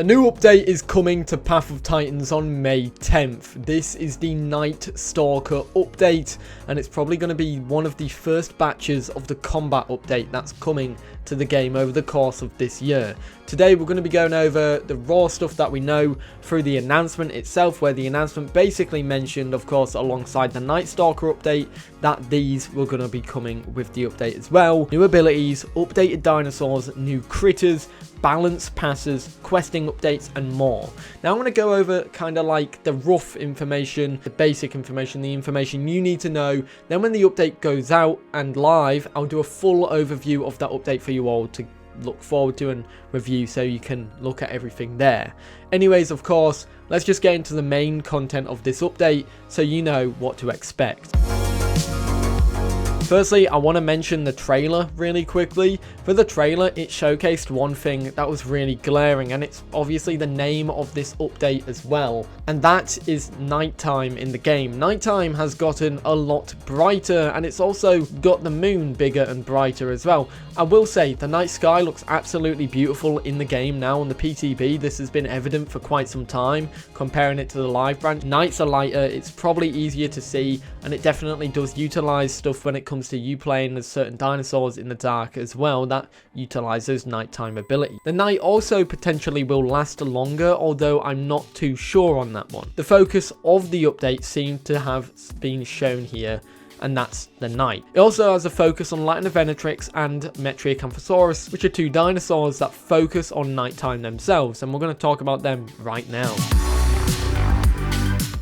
A new update is coming to Path of Titans on May 10th. This is the Night Stalker update, and it's probably going to be one of the first batches of the combat update that's coming to the game over the course of this year. Today we're going to be going over the raw stuff that we know through the announcement itself, where the announcement basically mentioned, of course, alongside the Night Stalker update, that these were going to be coming with the update as well. New abilities, updated dinosaurs, new critters, balance passes, questing updates, and more. Now I'm going to go over kind of like the rough information, the basic information, the information you need to know. Then when the update goes out and live, I'll do a full overview of that update for you all to look forward to and review, so you can look at everything there. Anyways, of course, let's just get into the main content of this update so you know what to expect. Firstly, I want to mention the trailer really quickly. For the trailer, it showcased one thing that was really glaring, and it's obviously the name of this update as well, and that is nighttime in the game. Nighttime has gotten a lot brighter, and it's also got the moon bigger and brighter as well. I will say the night sky looks absolutely beautiful in the game now on the PTB. This has been evident for quite some time, comparing it to the live branch. Nights are lighter, it's probably easier to see, and it definitely does utilize stuff when it comes to you playing as certain dinosaurs in the dark as well that utilizes nighttime ability. The night also potentially will last longer, although I'm not too sure on that one. The focus of the update seems to have been shown here, and that's the night. It also has a focus on Latanovenatrix and Metriacanthosaurus, which are two dinosaurs that focus on nighttime themselves, and we're going to talk about them right now.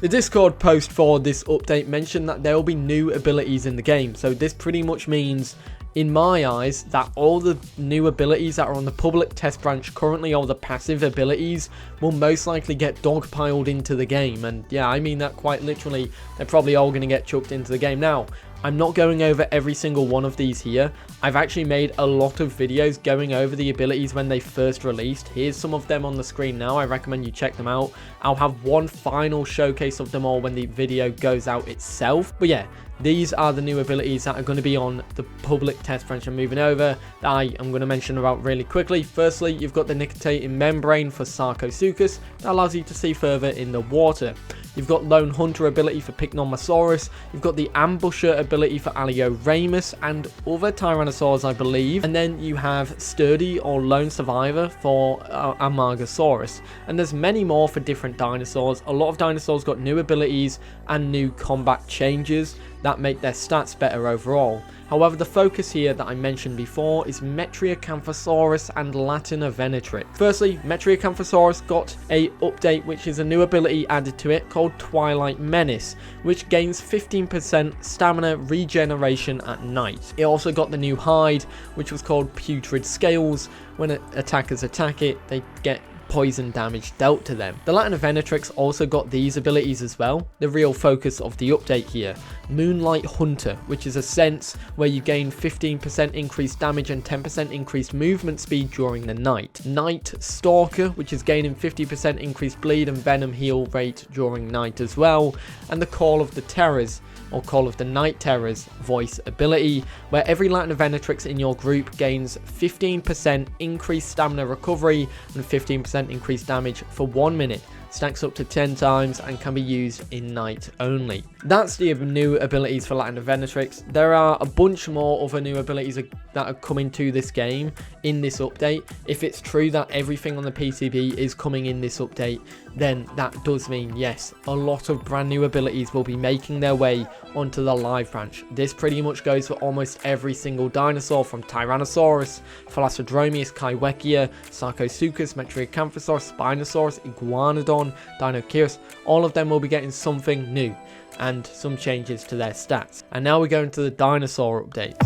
The Discord post for this update mentioned that there will be new abilities in the game, so this pretty much means, in my eyes, that all the new abilities that are on the public test branch currently, all the passive abilities, will most likely get dogpiled into the game. And yeah, I mean that quite literally. They're probably all going to get chucked into the game. Now, I'm not going over every single one of these here. I've actually made a lot of videos going over the abilities when they first released. Here's some of them on the screen now. I recommend you check them out. I'll have one final showcase of them all when the video goes out itself. But yeah, these are the new abilities that are going to be on the public test branch. I'm moving over that I am going to mention about really quickly. Firstly, you've got the nictitating membrane for Sarcosuchus that allows you to see further in the water. You've got Lone Hunter ability for Pycnomasaurus. You've got the Ambusher ability for Alderon and other Tyrannosaurs, I believe. And then you have Sturdy or Lone Survivor for Amargasaurus. And there's many more for different dinosaurs. A lot of dinosaurs got new abilities and new combat changes that make their stats better overall. However, the focus here that I mentioned before is Metriacanthosaurus and Latanovenatrix. Firstly, Metriacanthosaurus got a update, which is a new ability added to it called Twilight Menace, which gains 15% stamina regeneration at night. It also got the new hide, which was called Putrid Scales. When attackers attack it, they get poison damage dealt to them. The Latanovenatrix also got these abilities as well, the real focus of the update here. Moonlight Hunter, which is a sense where you gain 15% increased damage and 10% increased movement speed during the night. Night Stalker, which is gaining 50% increased bleed and venom heal rate during night as well. And the Call of the Terrors, or Call of the Night Terrors voice ability, where every Latanovenatrix in your group gains 15% increased stamina recovery and 15% increased damage for 1 minute. Stacks up to 10 times and can be used in night only. That's the new abilities for Latanovenatrix. There are a bunch more other new abilities that are coming to this game in this update. If it's true that everything on the PTB is coming in this update, then that does mean, yes, a lot of brand new abilities will be making their way onto the live branch. This pretty much goes for almost every single dinosaur, from Tyrannosaurus, Thalassodromeus, Kaiwekia, Sarcosuchus, Metriacanthosaurus, Spinosaurus, Iguanodon, Dinocheirus. All of them will be getting something new and some changes to their stats. And now we go into the dinosaur updates.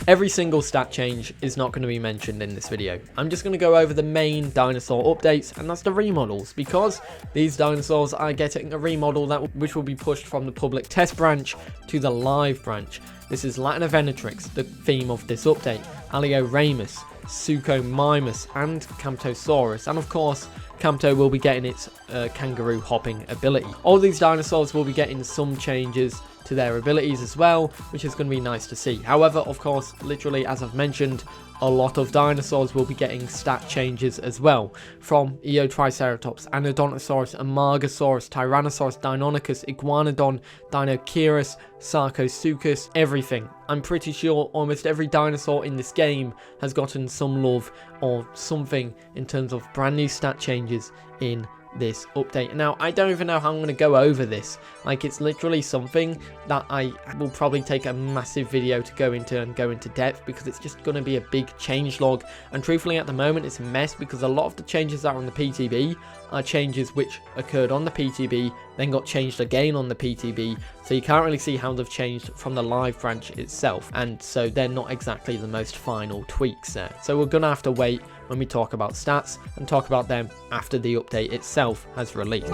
Every single stat change is not going to be mentioned in this video. I'm just going to go over the main dinosaur updates, and that's the remodels, because these dinosaurs are getting a remodel which will be pushed from the public test branch to the live branch. This is Latanovenatrix, the theme of this update, Alderon, Suchomimus, and Camptosaurus, and of course Campto will be getting its kangaroo hopping ability. All these dinosaurs will be getting some changes to their abilities as well, which is going to be nice to see. However, of course, literally as I've mentioned, a lot of dinosaurs will be getting stat changes as well, from Eotriceratops, Anodontosaurus, Amargasaurus, Tyrannosaurus, Deinonychus, Iguanodon, Dinoceras, Sarcosuchus, everything. I'm pretty sure almost every dinosaur in this game has gotten some love or something in terms of brand new stat changes in this update. Now, I don't even know how I'm going to go over this. Like, it's literally something that I will probably take a massive video to go into depth, because it's just going to be a big changelog, and truthfully at the moment it's a mess, because a lot of the changes that are on the PTB are changes which occurred on the PTB, then got changed again on the PTB, so you can't really see how they've changed from the live branch itself, and so they're not exactly the most final tweaks there. So we're gonna have to wait when we talk about stats and talk about them after the update itself has released.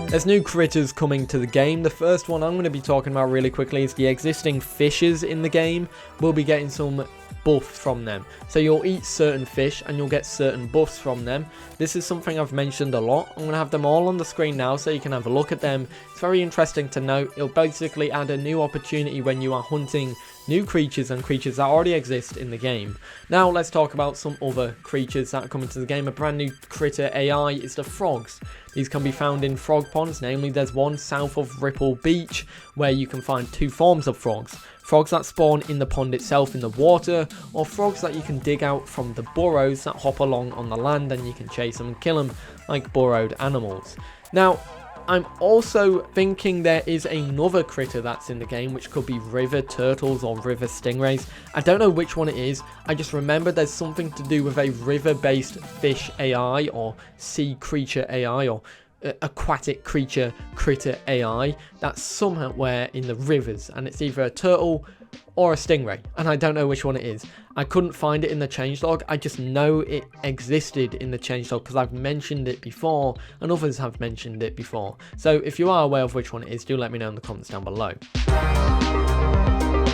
There's new critters coming to the game. The first one I'm going to be talking about really quickly is the existing fishes in the game. We'll be getting some buffs from them. So you'll eat certain fish and you'll get certain buffs from them. This is something I've mentioned a lot. I'm going to have them all on the screen now so you can have a look at them. It's very interesting to note. It'll basically add a new opportunity when you are hunting new creatures and creatures that already exist in the game. Now let's talk about some other creatures that are coming to the game. A brand new critter AI is the frogs. These can be found in frog ponds, namely there's one south of Ripple Beach where you can find two forms of frogs. Frogs that spawn in the pond itself in the water, or frogs that you can dig out from the burrows that hop along on the land and you can chase them and kill them like burrowed animals. Now, I'm also thinking there is another critter that's in the game, which could be river turtles or river stingrays. I don't know which one it is. I just remember there's something to do with a river-based fish AI or sea creature AI or aquatic critter AI that's somewhere in the rivers, and it's either a turtle or a stingray, and I don't know which one it is. I couldn't find it in the changelog. I just know it existed in the changelog because I've mentioned it before and others have mentioned it before. So if you are aware of which one it is, do let me know in the comments down below.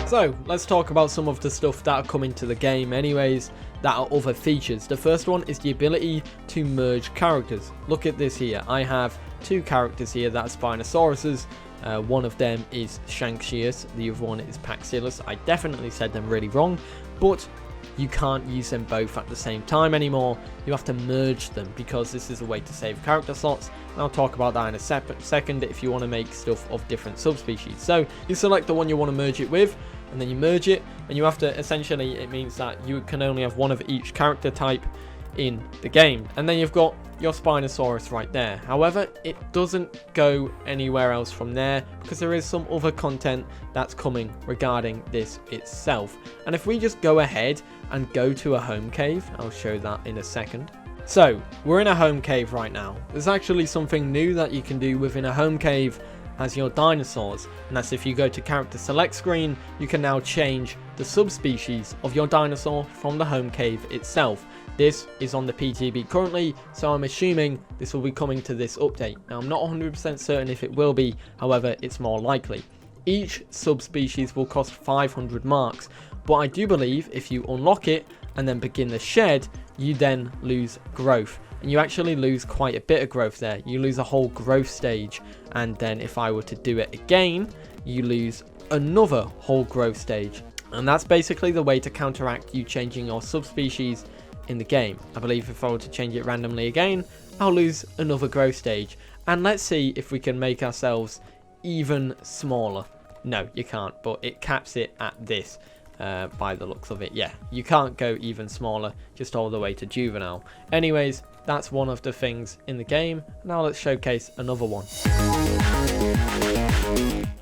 So let's talk about some of the stuff that are coming to the game anyways, that are other features. The first one is the ability to merge characters. Look at this here. I have two characters here that are Spinosauruses. One of them is Shanxius, the other one is Paxillus. I definitely said them really wrong, but you can't use them both at the same time anymore. You have to merge them because this is a way to save character slots. And I'll talk about that in a second if you want to make stuff of different subspecies. So you select the one you want to merge it with, and then you merge it, and you have to, essentially it means that you can only have one of each character type in the game, and then you've got your Spinosaurus right there. However, it doesn't go anywhere else from there because there is some other content that's coming regarding this itself. And if we just go ahead and go to a home cave, I'll show that in a second. So we're in a home cave right now. There's actually something new that you can do within a home cave as your dinosaurs, and that's if you go to character select screen, you can now change the subspecies of your dinosaur from the home cave itself. This is on the PTB currently, so I'm assuming this will be coming to this update. Now, I'm not 100% certain if it will be, however, it's more likely. Each subspecies will cost 500 marks, but I do believe if you unlock it and then begin the shed, you then lose growth. And you actually lose quite a bit of growth there. You lose a whole growth stage, and then if I were to do it again, you lose another whole growth stage. And that's basically the way to counteract you changing your subspecies in the game. I believe if I were to change it randomly again, I'll lose another growth stage. And let's see if we can make ourselves even smaller. No, you can't, but it caps it at this. By the looks of it, yeah, you can't go even smaller, just all the way to juvenile. Anyways, that's one of the things in the game. Now let's showcase another one.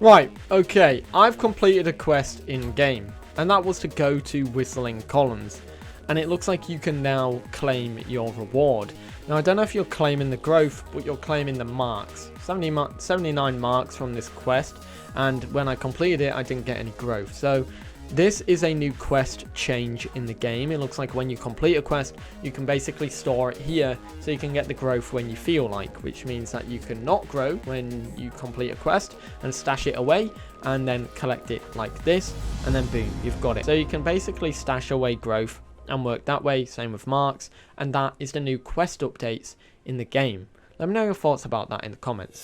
Right, okay, I've completed a quest in game, and that was to go to Whistling Columns, and it looks like you can now claim your reward. Now, I don't know if you're claiming the growth, but you're claiming the marks. 79 marks from this quest, and when I completed it, I didn't get any growth. So this is a new quest change in the game. It looks like when you complete a quest, you can basically store it here so you can get the growth when you feel like, which means that you can not grow when you complete a quest and stash it away and then collect it like this, and then boom, you've got it. So you can basically stash away growth and work that way, same with marks, and that is the new quest updates in the game. Let me know your thoughts about that in the comments.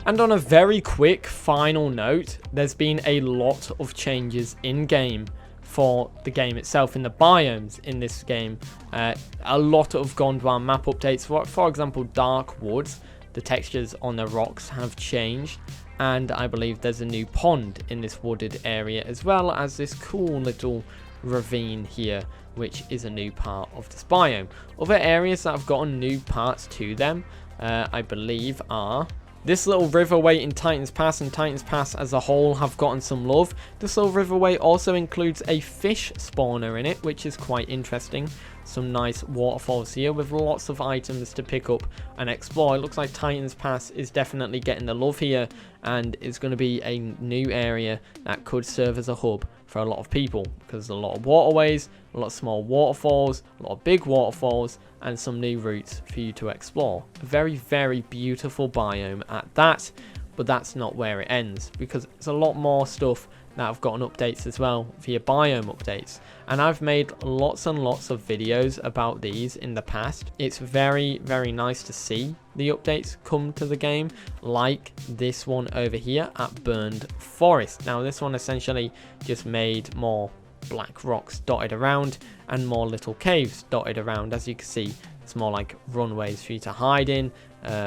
And on a very quick final note, there's been a lot of changes in game for the game itself, in the biomes in this game. A lot have gone to our map updates. For example, Dark Woods, the textures on the rocks have changed, and I believe there's a new pond in this wooded area, as well as this cool little ravine here, which is a new part of this biome. Other areas that have gotten new parts to them, I believe, are this little riverway in Titan's Pass, and Titan's Pass as a whole have gotten some love. This little riverway also includes a fish spawner in it, which is quite interesting. Some nice waterfalls here with lots of items to pick up and explore. It looks like Titan's Pass is definitely getting the love here, and it's going to be a new area that could serve as a hub for a lot of people, because there's a lot of waterways, a lot of small waterfalls, a lot of big waterfalls, and some new routes for you to explore. A very, very beautiful biome at that, but that's not where it ends, because there's a lot more stuff that have gotten updates as well via biome updates, and I've made lots and lots of videos about these in the past. It's very, very nice to see the updates come to the game, like this one over here at Burned Forest. Now this one essentially just made more black rocks dotted around and more little caves dotted around. As you can see, it's more like runways for you to hide in,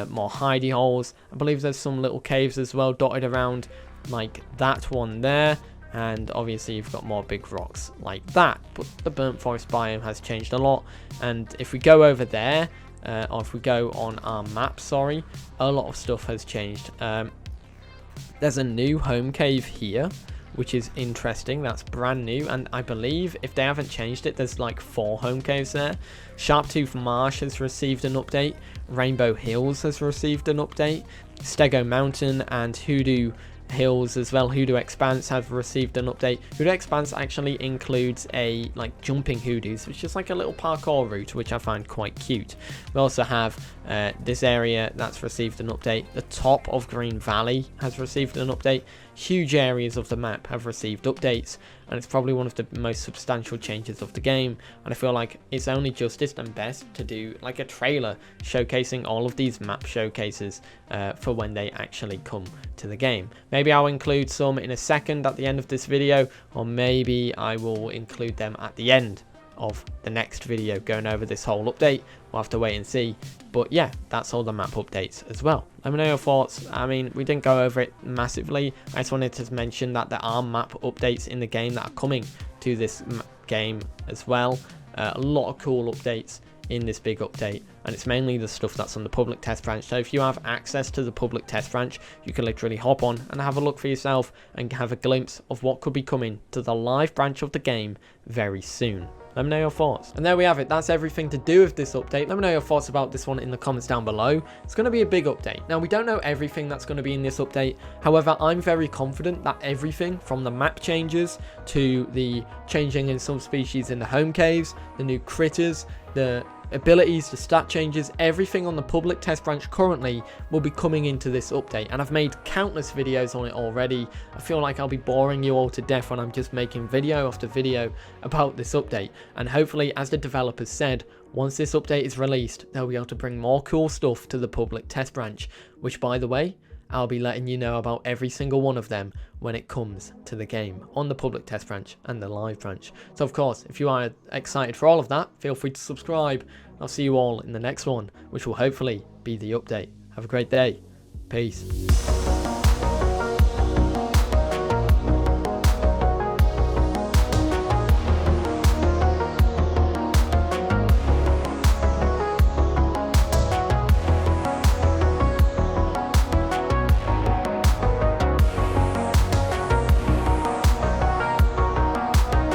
more hidey holes. I believe there's some little caves as well dotted around, like that one there, and obviously you've got more big rocks like that. But the Burnt Forest biome has changed a lot, and if we go over there, or if we go on our map, sorry, a lot of stuff has changed. There's a new home cave here, which is interesting. That's brand new, and I believe if they haven't changed it, there's like 4 home caves there. Sharptooth Marsh has received an update, Rainbow Hills has received an update, Stego Mountain and Hoodoo Hills as well, Hoodoo Expanse, have received an update. Hoodoo Expanse actually includes a like jumping hoodoos, which is like a little parkour route, which I find quite cute. We also have this area that's received an update. The top of Green Valley has received an update. Huge areas of the map have received updates, and it's probably one of the most substantial changes of the game, and I feel like it's only justice and best to do like a trailer showcasing all of these map showcases for when they actually come to the game. Maybe I'll include some in a second at the end of this video, or maybe I will include them at the end of the next video going over this whole update. We'll have to wait and see. But yeah, that's all the map updates as well. Let me know your thoughts. I mean, we didn't go over it massively. I just wanted to mention that there are map updates in the game that are coming to this game as well. A lot of cool updates in this big update, and it's mainly the stuff that's on the public test branch. So if you have access to the public test branch, you can literally hop on and have a look for yourself and have a glimpse of what could be coming to the live branch of the game very soon. Let me know your thoughts. And there we have it. That's everything to do with this update. Let me know your thoughts about this one in the comments down below. It's going to be a big update. Now, we don't know everything that's going to be in this update. However, I'm very confident that everything from the map changes to the changing in some species in the home caves, the new critters, the abilities, the stat changes, everything on the public test branch currently will be coming into this update, and I've made countless videos on it already. I feel like I'll be boring you all to death when I'm just making video after video about this update, and hopefully, as the developers said, once this update is released, they'll be able to bring more cool stuff to the public test branch, which, by the way, I'll be letting you know about every single one of them when it comes to the game on the public test branch and the live branch. So of course, if you are excited for all of that, feel free to subscribe. I'll see you all in the next one, which will hopefully be the update. Have a great day. Peace.